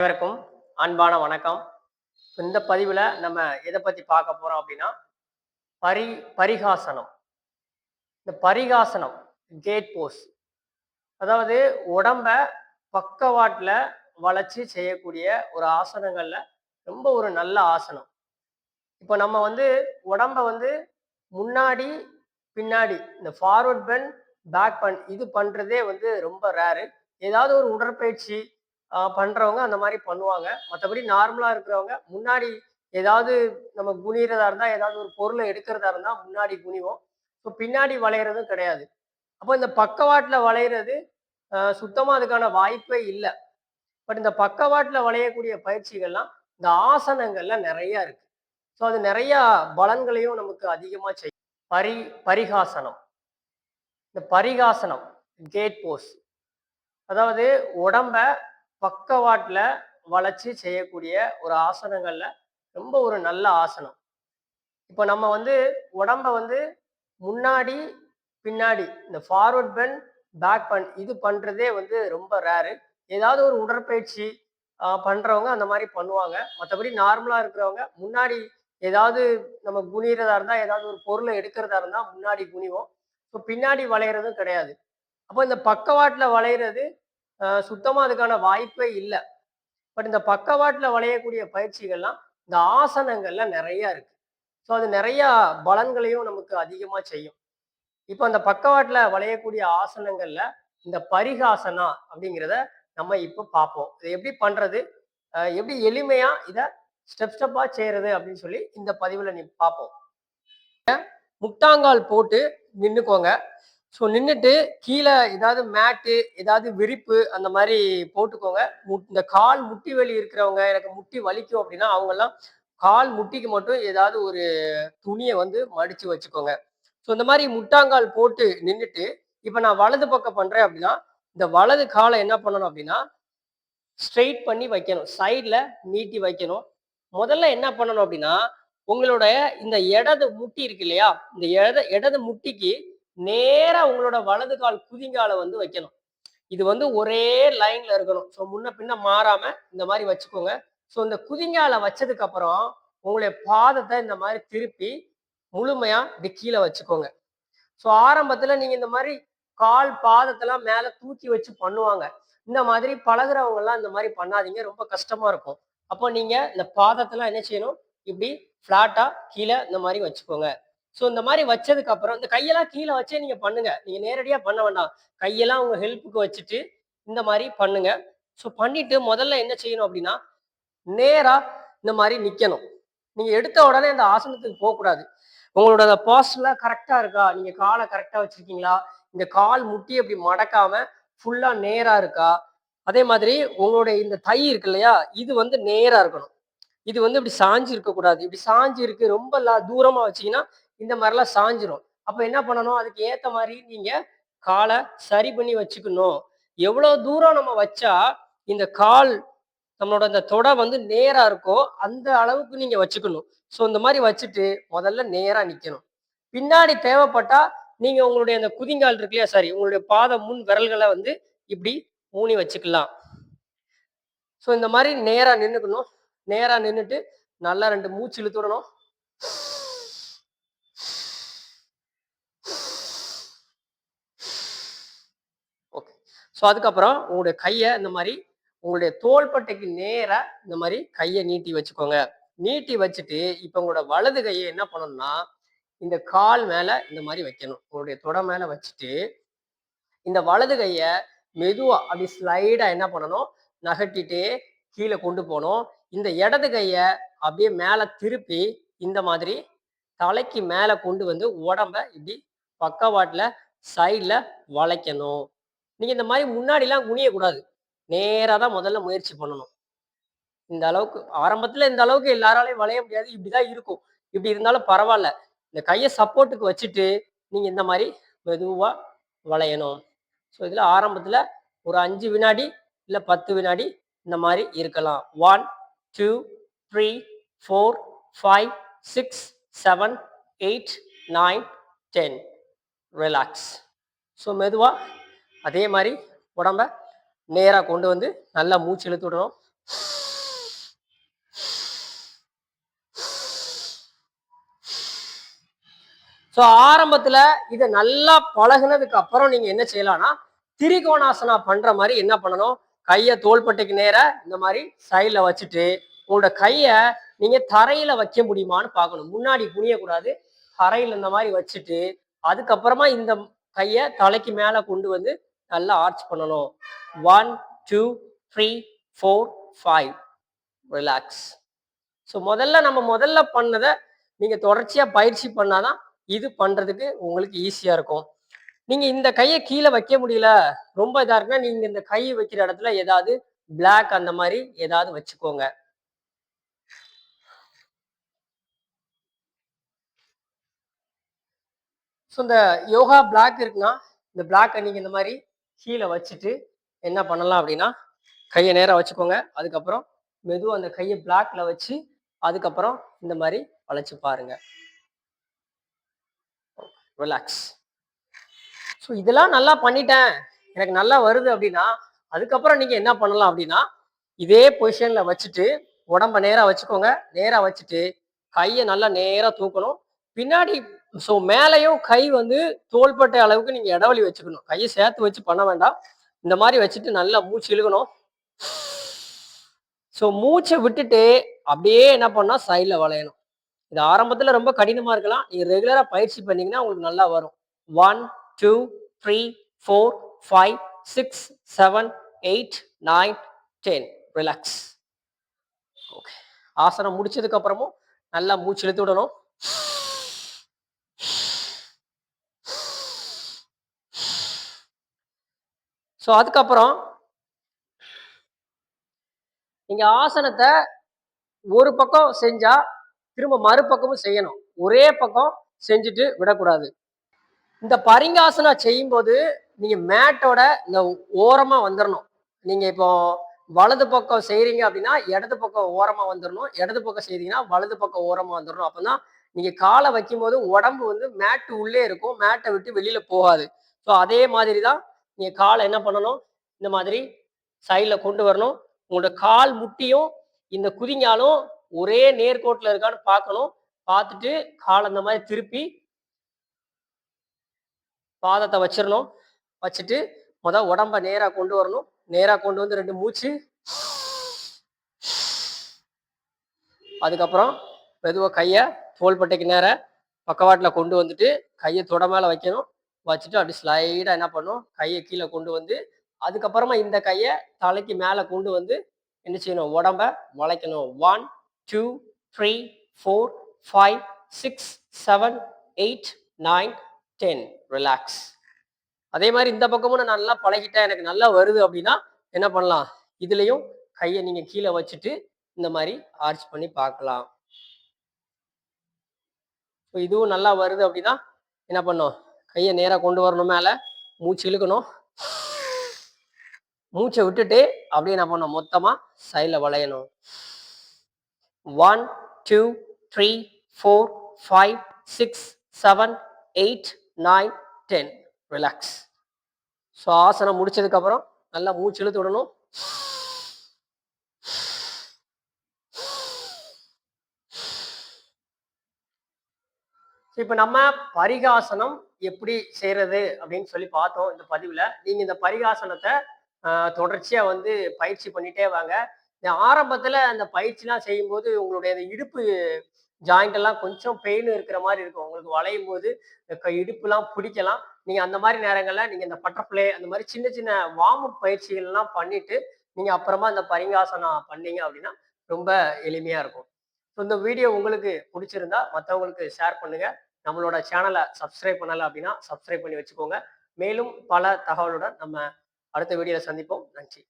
அனைவருக்கும் அன்பான வணக்கம். இந்த பதிவுல நம்ம எத பத்தி பார்க்க போறோம் அப்படின்னா, பரி பரிகாசனம். இந்த பரிகாசனம், கேட் போஸ். அதாவது உடம்ப பக்கவாட்டுல வளைச்சு செய்யக்கூடிய ஒரு ஆசனங்கள்ல ரொம்ப ஒரு நல்ல ஆசனம். இப்ப நம்ம உடம்ப முன்னாடி, பின்னாடி இந்த ஃபார்வர்ட் பெண்ட், பேக் பெண்ட் இது பண்றதே ரொம்ப ரேரு. ஏதாவது ஒரு உடற்பயிற்சி பண்றவங்க அந்த மாரி பண்ணுவாங்க. மத்தபடி நார்மலா இருக்கிறவங்க முன்னாடி ஏதாவது நம்ம குனியிறதா இருந்தா, ஏதாவது ஒரு பொருள எடுக்கிறதா இருந்தா முன்னாடி குனிவோம். இப்போ பின்னாடி வளையறதும் கிடையாது. அப்போ இந்த பக்கவாட்டுல வளையறது சுத்தமா அதுக்கான வாய்ப்பே இல்ல. பட் இந்த பக்கவாட்டுல வளையக்கூடிய பயிற்சிகள்லாம் இந்த ஆசனங்கள்ல நெறைய இருக்கு. ஸோ அது நெறைய பலன்களையும் நமக்கு அதிகமா செய்யும். பரி பரிகாசனம். இந்த பரிகாசனம், கேட் போஸ். அதாவது உடம்ப பக்கவாட்டுல வளைச்சு செய்யக்கூடிய ஒரு ஆசனங்கள்ல ரொம்ப ஒரு நல்ல ஆசனம். இப்ப நம்ம உடம்ப முன்னாடி, பின்னாடி இந்த ஃபார்வர்ட் பெண்ட், பேக் பெண்ட் இது பண்றதே ரொம்ப ரேரு. ஏதாவது ஒரு உடற்பயிற்சி பண்றவங்க அந்த மாரி பண்ணுவாங்க. மத்தபடி நார்மலா இருக்கிறவங்க முன்னாடி ஏதாவது நம்ம குனியிறதா இருந்தா, ஏதாவது ஒரு பொருள எடுக்கிறதா இருந்தா முன்னாடி குனிவோம். இப்போ பின்னாடி வளையறதும் கிடையாது. அப்போ இந்த பக்கவாட்டுல வளையறது சுத்தமா அதுக்கான வாய்ப்பே இல்ல. பட் இந்த பக்கவாட்டுல வளையக்கூடிய பயிற்சிகள்லாம் இந்த ஆசனங்கள்ல நெறைய இருக்கு. ஸோ அது நெறைய பலன்களையும் நமக்கு அதிகமா செய்யும். இப்போ அந்த பக்கவாட்டுல வளையக்கூடிய ஆசனங்கள்ல இந்த பரிகாசனா அப்படிங்கிறத நம்ம இப்போ பார்ப்போம். இதை எப்படி பண்றது? எப்படி எளிமையா இத ஸ்டெப் ஸ்டெப்பா செய்றது அப்படின்னு சொல்லி இந்த பதிவுல பார்ப்போம். முட்டாங்கால் போட்டு நின்னுக்கோங்க. ஸோ நின்னுட்டு கீழ ஏதாவது மேட்டு, ஏதாவது விரிப்பு அந்த மாரி போட்டுக்கோங்க. இந்த கால் முட்டி வலி இருக்கிறவங்க, எனக்கு முட்டி வலிக்கும் அப்படின்னா, அவங்கலாம் கால் முட்டிக்கு மட்டும் ஏதாவது ஒரு துணிய மடிச்சு வச்சுக்கோங்க. ஸோ இந்த மாரி முட்டாங்கால் போட்டு நின்னுட்டு, இப்ப நான் வலது பக்கம் பண்றேன் அப்படின்னா, இந்த வலது கால என்ன பண்ணணும் அப்படின்னா, ஸ்ட்ரெய்ட் பண்ணி வைக்கணும். சைட்ல நீட்டி வைக்கணும். முதல்ல என்ன பண்ணணும் அப்படின்னா, உங்களுடைய இந்த இடது முட்டி இருக்கு இல்லையா? இந்த இடது முட்டிக்கு நேரா உங்களோட வலது கால் குதிங்கால வைக்கணும். இது ஒரே லைன்ல இருக்கணும். ஸோ முன்ன பின்ன மாறாம இந்த மாரி வச்சுக்கோங்க. ஸோ இந்த குதிங்கால வச்சதுக்கு அப்புறம், உங்களுடைய பாதத்த இந்த மாரி திருப்பி முழுமையா இப்படி கீழ வச்சுக்கோங்க. ஸோ ஆரம்பத்துல நீங்க இந்த மாரி கால், பாதத்தெல்லாம் மேல தூக்கி வச்சு பண்ணுவாங்க. இந்த மாதிரி பழகுறவங்கலாம் இந்த மாரி பண்ணாதீங்க. ரொம்ப கஷ்டமா இருக்கும். அப்போ நீங்க இந்த பாதத்தெல்லாம் என்ன செய்யணும்? இப்படி ஃப்ளாட்டா கீழ இந்த மாரி வச்சுக்கோங்க. ஸோ இந்த மாரி வச்சதுக்கு அப்புறம் இந்த கையெல்லாம் கீழ வச்சே நீங்க பண்ணுங்க. நீங்க நேரடியா பண்ண வேண்டாம். கையெல்லாம் உங்க ஹெல்ப்புக்கு வச்சுட்டு இந்த மாரி பண்ணுங்க. ஸோ பண்ணிட்டு முதல்ல என்ன செய்யணும் அப்படின்னா, நேரா இந்த மாரி நிக்கணும். நீங்க எடுத்த உடனே இந்த ஆசனத்துக்கு போக்கூடாது. உங்களோட போஸ்டர்லாம் கரெக்ட்டா இருக்கா? நீங்க கால கரெக்ட்டா வச்சிருக்கீங்களா? இந்த கால் முட்டி அப்படி மடக்காம ஃபுல்லா நேரா இருக்கா? அதே மாதிரி உங்களுடைய இந்த தை இருக்கு இல்லையா? இது நேரா இருக்கணும். இது இப்படி சாஞ்சு இருக்கக்கூடாது. இப்படி சாஞ்சு இருக்கு ரொம்ப தூரமா வச்சீங்கன்னா, இந்த மாரிலாம் சாஞ்சிரும். அப்ப என்ன பண்ணணும்? அதுக்கு ஏத்த மாரி நீங்க கால சரி பண்ணி வச்சுக்கணும். எவ்வளோ தூரம் நம்ம வச்சா, இந்த கால் நம்மளோட இந்த தொடை நேரா இருக்கோ, அந்த அளவுக்கு நீங்க வச்சுக்கணும். ஸோ இந்த மாரி வச்சுட்டு, முதல்ல நேரா நிக்கணும். பின்னாடி தேவைப்பட்டா, நீங்க உங்களுடைய அந்த குதிங்கால் இருக்கு இல்லையா? சாரி உங்களுடைய பாத முன் விரல்கள இப்படி ஊனி வச்சுக்கலாம். ஸோ இந்த மாரி நேரா நின்னுக்கணும். நேரா நின்னுட்டு, நல்லா 2 மூச்சு இழுத்து விடணும். ஓகே. ஸோ அதுக்கப்புறம் உங்களுடைய கைய இந்த மாரி உங்களுடைய தோள்பட்டைக்கு நேரா இந்த மாரி கைய நீட்டி வச்சுக்கோங்க. நீட்டி வச்சுட்டு, இப்ப உங்களோட வலது கைய என்ன பண்ணணும்னா, இந்த கால் மேல இந்த மாரி வைக்கணும். உங்களுடைய தொடை மேல வச்சுட்டு, இந்த வலது கைய மெதுவா அப்படி ஸ்லைடா என்ன பண்ணணும், நகட்டிட்டே கீழ கொண்டு போணும். இந்த இடது கைய அப்படியே மேல திருப்பி, இந்த மாதிரி தலைக்கு மேல கொண்டு உடம்ப இப்படி பக்கவாட்டுல சைடுல வளைக்கணும். நீங்க இந்த மாரி முன்னாடிலாம் குனியக்கூடாது. நேரா தான் முதல்ல முயற்சி பண்ணணும். இந்த அளவுக்கு ஆரம்பத்துல இந்த அளவுக்கு எல்லாராலயும் வளைய முடியாது. இப்படிதான் இருக்கும். இப்படி இருந்தாலும் பரவால்ல. இந்த கைய சப்போர்ட்டுக்கு வச்சுட்டு, நீங்க இந்த மாரி மெதுவா வளையணும். ஸோ இதுல ஆரம்பத்துல ஒரு 5 வினாடி, இல்ல 10 வினாடி இந்த மாரி இருக்கலாம். 1, 2, 3, 4, 5, 6, 7, 8, 9, 10 ரிலாக்ஸ். ஸோ மெதுவா அதே மாரி உடம்ப நேரா கொண்டு நல்லா மூச்சு இழுத்து விடணும். ஸோ ஆரம்பத்துல இதை நல்லா பழகுனதுக்கு அப்புறம் நீங்க என்ன செய்யலாம்னா, திரிகோணாசனா பண்ற மாதிரி என்ன பண்ணணும், கையை தோள்பட்டைக்கு நேரா இந்த மாதிரி சைட்ல வச்சுட்டு உங்களோட கையை நீங்க தரையில வைக்க முடியுமான்னு பார்க்கணும். முன்னாடி குனியக்கூடாது. தரையில இந்த மாதிரி வச்சுட்டு அதுக்கப்புறமா இந்த கையை தலைக்கு மேல கொண்டு வந்து நல்லா ஆர்ச் பண்ணணும். 1 2 3 4 5 ரிலாக்ஸ். ஸோ முதல்ல பண்ணதை நீங்க தொடர்ச்சியா பயிற்சி பண்ணாதான் இது பண்றதுக்கு உங்களுக்கு ஈஸியா இருக்கும். நீங்க இந்த கையை கீழே வைக்க முடியல, ரொம்ப இதா இருக்குன்னா நீங்க இந்த கை வைக்கிற இடத்துல ஏதாவது பிளாக் அந்த மாதிரி ஏதாவது வச்சுக்கோங்க. ஸோ இந்த யோகா பிளாக் இருக்குன்னா இந்த பிளாக்கை நீங்க இந்த மாதிரி கீழே வச்சுட்டு என்ன பண்ணலாம் அப்படின்னா, கையை நேரா வச்சுக்கோங்க. அதுக்கப்புறம் மெதுவா அந்த கையை பிளாக்ல வச்சு அதுக்கப்புறம் இந்த மாதிரி வளைச்சு பாருங்க. ரிலாக்ஸ். ஸோ இதெல்லாம் நல்லா பண்ணிட்டேன், எனக்கு நல்லா வருது அப்படின்னா அதுக்கப்புறம் நீங்க என்ன பண்ணலாம் அப்படின்னா, இதே பொசிஷன்ல வச்சுட்டு உடம்ப நேரா வச்சுக்கோங்க. நேரா வச்சுட்டு கையை நல்லா நேரா தூக்கணும் பின்னாடி. ஸோ மேலையும் கை வந்து தோள்பட்டை அளவுக்கு நீங்க இடைவெளி வச்சுக்கணும். கையை சேர்த்து வச்சு பண்ண வேண்டாம். இந்த மாதிரி வச்சுட்டு நல்லா மூச்சு இழுக்கணும். ஸோ மூச்சை விட்டுட்டு அப்படியே என்ன பண்ணா சைட்ல வளையணும். இது ஆரம்பத்துல ரொம்ப கடினமா இருக்கலாம். நீங்க ரெகுலரா பயிற்சி பண்ணீங்கன்னா உங்களுக்கு நல்லா வரும். 1 2 3 4 5 6 7 8 9 10 ரிலாக்ஸ். ஓகே. ஆசனம் முடிச்சதுக்கு அப்புறமும் நல்லா மூச்சு இழுத்து விடணும். ஸோ அதுக்கப்புறம் நீங்க ஆசனத்தை ஒரு பக்கம் செஞ்சா திரும்ப மறுபக்கமும் செய்யணும். ஒரே பக்கம் செஞ்சுட்டு விடக்கூடாது. இந்த பரிங்காசனா செய்யும்போது நீங்க மேட்டோட இந்த ஓரமா வந்துடணும். நீங்க இப்போ வலது பக்கம் செய்றீங்க அப்படின்னா இடது பக்கம் ஓரமா வந்துடணும். இடது பக்கம் செய்றீங்கன்னா வலது பக்கம் ஓரமா வந்துடணும். அப்பதான் நீங்க காலை வைக்கும்போது உடம்பு வந்து மேட்டு உள்ளே இருக்கும். மேட்டை விட்டு வெளியில போகாது. ஸோ அதே மாதிரி தான் நீங்க காலை என்ன பண்ணணும், இந்த மாதிரி சைட்ல கொண்டு வரணும். உங்களோட கால் முட்டியும் இந்த குதிங்காலும் ஒரே நேர்கோட்டில் இருக்கான்னு பார்க்கணும். பார்த்துட்டு காலை அந்த மாதிரி திருப்பி பாதத்தை வச்சிடணும். வச்சுட்டு உடம்ப நேரா கொண்டு வரணும். நேரா கொண்டு வந்து 2 மூச்சு. அதுக்கப்புறம் மெதுவா கையை தோள்பட்டைக்கு நேர பக்கவாட்டில் கொண்டு வந்துட்டு கையை தொட மேல வைக்கணும். வச்சுட்டு அப்படி ஸ்லைடா என்ன பண்ணும், கையை கீழே கொண்டு வந்து அதுக்கப்புறமா இந்த கையை தலைக்கு மேல கொண்டு வந்து என்ன செய்யணும், உடம்ப வளைக்கணும். 1 2 3 4 5 6 7 8 9 10 ரிலாக்ஸ். அதே மாதிரி இந்த பக்கமும் நான் நல்லா பழகிட்டேன், எனக்கு நல்லா வருது அப்படின்னா என்ன பண்ணலாம், இதுலயும் கையை நீங்க கீழே வச்சுட்டு இந்த மாதிரி ஆர்ச் பண்ணி பார்க்கலாம். இதுவும் நல்லா வருது அப்படின்னா என்ன பண்ணும், கையை நேரா கொண்டு வரணும். மேல மூச்சு இழுக்கணும். மூச்சை விட்டுட்டு அப்படியே என்ன பண்ணும், மொத்தமா சைட்ல வளையணும். 1 2 3 4 5 6 7 8 9 10 ரிலாக்ஸ். ஸோ ஆசனம் முடிச்சதுக்கு அப்புறம் நல்லா மூச்சு இழுத்து விடணும். இப்ப நம்ம பரிகாசனம் எப்படி செய்யறது அப்படின்னு சொல்லி பார்த்தோம் இந்த பதிவுல. நீங்க இந்த பரிகாசனத்தை தொடர்ச்சியா வந்து பயிற்சி பண்ணிட்டே வாங்க. இந்த ஆரம்பத்துல அந்த பயிற்சிலாம் செய்யும்போது உங்களுடைய இடுப்பு ஜாயிண்ட் எல்லாம் கொஞ்சம் பெயின் இருக்கிற மாதிரி இருக்கும். உங்களுக்கு வளையும் போது இடுப்புலாம் பிடிக்கலாம். நீங்க அந்த மாதிரி நேரங்கள்ல நீங்க இந்த பட்டர்ஃப்ளை அந்த மாதிரி சின்ன சின்ன வார்ம் அப் பயிற்சிகள் எல்லாம் பண்ணிட்டு நீங்க அப்புறமா இந்த பரிகாசனம் பண்ணீங்க அப்படின்னா ரொம்ப எளிமையா இருக்கும். இந்த வீடியோ உங்களுக்கு பிடிச்சிருந்தா மற்றவங்களுக்கு ஷேர் பண்ணுங்க. நம்மளோட சேனலை சப்ஸ்கிரைப் பண்ணல அப்படின்னா சப்ஸ்கிரைப் பண்ணி வச்சுக்கோங்க. மேலும் பல தகவலுடன் நம்ம அடுத்த வீடியோல சந்திப்போம். நன்றி.